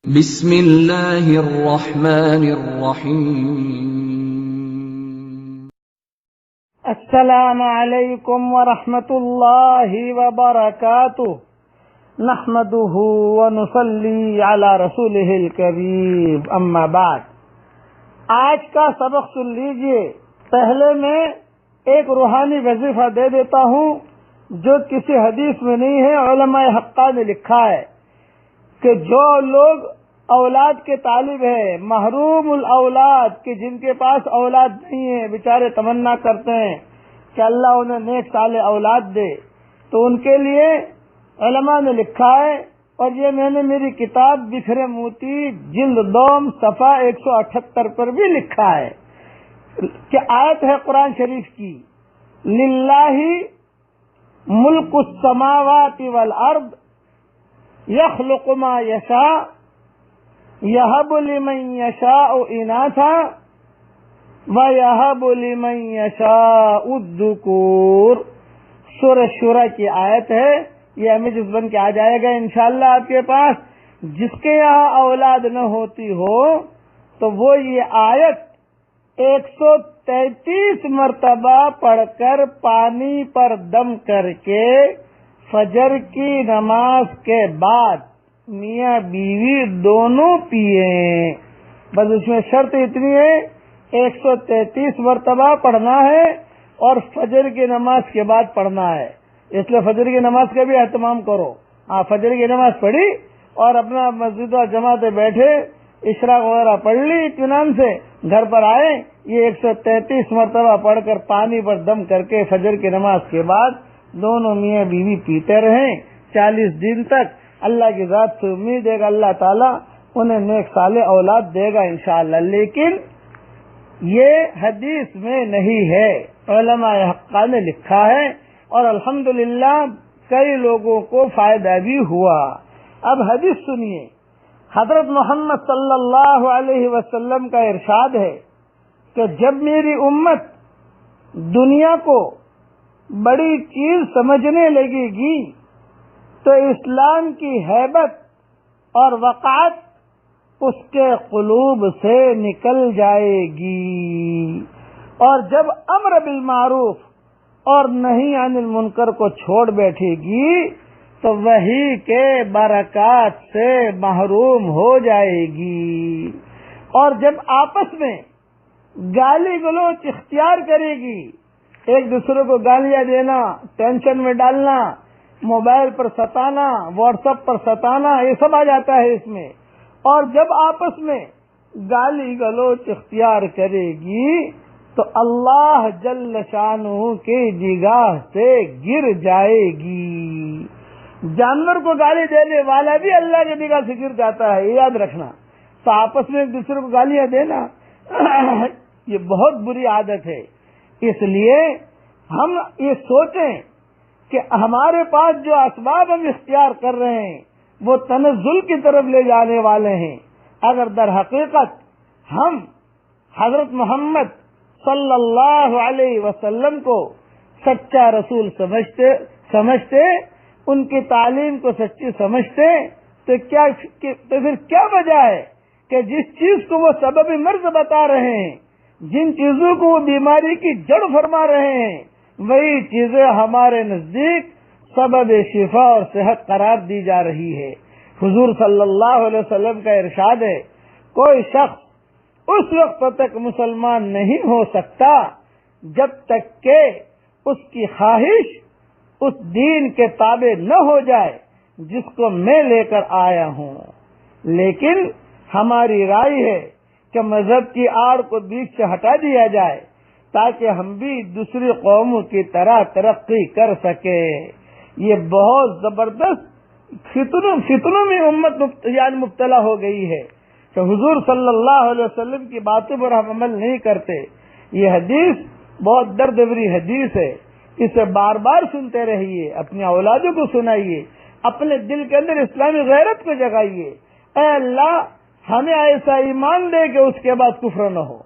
بسم اللہ الرحمن الرحیم۔ السلام علیکم ورحمۃ اللہ وبرکاتہ، نحمده ونصلی علی رسولہ الکریم، اما بعد۔ آج کا سبق سن لیجئے۔ پہلے میں ایک روحانی وظیفہ دے دیتا ہوں جو کسی حدیث میں نہیں ہے، علماء حقہ نے لکھا ہے کہ جو لوگ اولاد کے طالب ہیں، محروم الاولاد، کہ جن کے پاس اولاد نہیں ہے، بیچارے تمنا کرتے ہیں کہ اللہ انہیں نیک صالح اولاد دے، تو ان کے لیے علماء نے لکھا ہے، اور یہ میں نے میری کتاب بکھرے موتی جلد دوم صفحہ 178 پر بھی لکھا ہے کہ آیت ہے قرآن شریف کی، للہ ملک السماوات والارض یخلق ما یشاء یہب لمن یشاء اناثا ویہب لمن یشاء الذکور۔ سورہ شورى کی آیت ہے، یہ امیج بن کے آ جائے گا انشاءاللہ آپ کے پاس۔ جس کے یہاں اولاد نہ ہوتی ہو تو وہ یہ آیت 133 مرتبہ پڑھ کر پانی پر دم کر کے فجر کی نماز کے بعد میاں بیوی دونوں پیئیں۔ بس اس میں شرط اتنی ہے 133 مرتبہ پڑھنا ہے اور فجر کی نماز کے بعد پڑھنا ہے، اس لیے فجر کی نماز کا بھی اہتمام کرو۔ فجر کی نماز پڑھی اور اپنا مسجد و جماعت بیٹھے، اشراق وغیرہ پڑھ لی، اطمینان سے گھر پر آئے، یہ 133 مرتبہ پڑھ کر پانی پر دم کر کے فجر کی نماز کے بعد دونوں میاں بیوی پیتے رہیں 40 دن تک۔ اللہ کی ذات سے امید ہے کہ اللہ تعالیٰ انہیں نیک صالح اولاد دے گا انشاءاللہ، لیکن یہ حدیث میں نہیں ہے، علماء حقہ نے لکھا ہے، اور الحمدللہ کئی لوگوں کو فائدہ بھی ہوا۔ اب حدیث سنیے۔ حضرت محمد صلی اللہ علیہ وسلم کا ارشاد ہے کہ جب میری امت دنیا کو بڑی چیز سمجھنے لگے گی تو اسلام کی ہیبت اور وقعت اس کے قلوب سے نکل جائے گی، اور جب امر بالمعروف اور نہی عن المنکر کو چھوڑ بیٹھے گی تو وہی کے برکات سے محروم ہو جائے گی، اور جب آپس میں گالی گلوچ اختیار کرے گی، ایک دوسرے کو گالیاں دینا، ٹینشن میں ڈالنا، موبائل پر ستانا، واٹس ایپ پر ستانا، یہ سب آ جاتا ہے اس میں، اور جب آپس میں گالی گلوچ اختیار کرے گی تو اللہ جل شانہ کی نگاہ سے گر جائے گی۔ جانور کو گالی دینے والا بھی اللہ کی نگاہ سے گر جاتا ہے، یہ یاد رکھنا۔ تو آپس میں ایک دوسرے کو گالیاں دینا یہ بہت بری عادت ہے، اس لیے ہم یہ سوچیں کہ ہمارے پاس جو اسباب ہم اختیار کر رہے ہیں وہ تنزل کی طرف لے جانے والے ہیں، اگر در حقیقت ہم حضرت محمد صلی اللہ علیہ وسلم کو سچا رسول سمجھتے ان کی تعلیم کو سچی سمجھتے تو پھر کیا وجہ ہے کہ جس چیز کو وہ سبب مرض بتا رہے ہیں، جن چیزوں کو وہ بیماری کی جڑ فرما رہے ہیں، وہی چیزیں ہمارے نزدیک سبب شفا اور صحت قرار دی جا رہی ہے۔ حضور صلی اللہ علیہ وسلم کا ارشاد ہے، کوئی شخص اس وقت تک مسلمان نہیں ہو سکتا جب تک کہ اس کی خواہش اس دین کے تابع نہ ہو جائے جس کو میں لے کر آیا ہوں۔ لیکن ہماری رائے ہے کہ مذہب کی آڑ کو بیچ سے ہٹا دیا جائے تاکہ ہم بھی دوسری قوموں کی طرح ترقی کر سکے۔ یہ بہت زبردست فتنوں میں امت مبتلا ہو گئی ہے کہ حضور صلی اللہ علیہ وسلم کی باتوں پر ہم عمل نہیں کرتے۔ یہ حدیث بہت درد بھری حدیث ہے، اسے بار بار سنتے رہیے، اپنی اولادوں کو سنائیے، اپنے دل کے اندر اسلامی غیرت کو جگائیے۔ اے اللہ ہمیں ایسا ایمان دے کہ اس کے بعد کفر نہ ہو،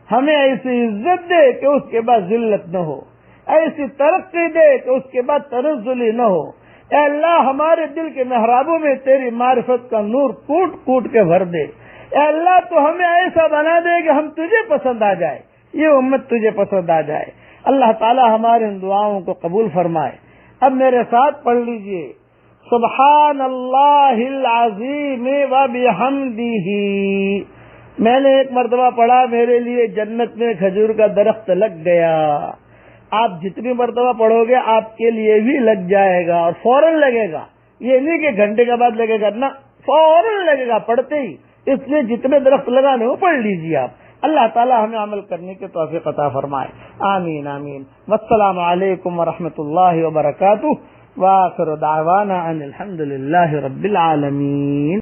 ہمیں ایسی عزت دے کہ اس کے بعد ذلت نہ ہو، ایسی ترقی دے کہ اس کے بعد تنزلی نہ ہو، اے اللہ ہمارے دل کے محرابوں میں تیری معرفت کا نور کوٹ کوٹ کے بھر دے. اے اللہ تو ہمیں ایسا بنا دے کہ ہم تجھے پسند آ جائے, یہ امت تجھے پسند آ جائے. اللہ تعالی ہمارے ان دعاؤں کو قبول فرمائے. اب میرے ساتھ پڑھ لیجئے سبحان اللہ العظیم وبحمدہ. میں نے ایک مرتبہ پڑھا میرے لیے جنت میں کھجور کا درخت لگ گیا. آپ جتنی مرتبہ پڑھو گے آپ کے لیے بھی لگ جائے گا, اور فوراً لگے گا. یہ نہیں کہ گھنٹے کے بعد لگے گا, نہ فوراً لگے گا پڑھتے ہی. اس لیے جتنے درخت لگانے وہ پڑھ لیجیے آپ. اللہ تعالی ہمیں عمل کرنے کے توفیق عطا فرمائے. آمین آمین. والسلام علیکم ورحمۃ اللہ وبرکاتہ. وآخر دعوانا ان الحمد للہ رب العالمین.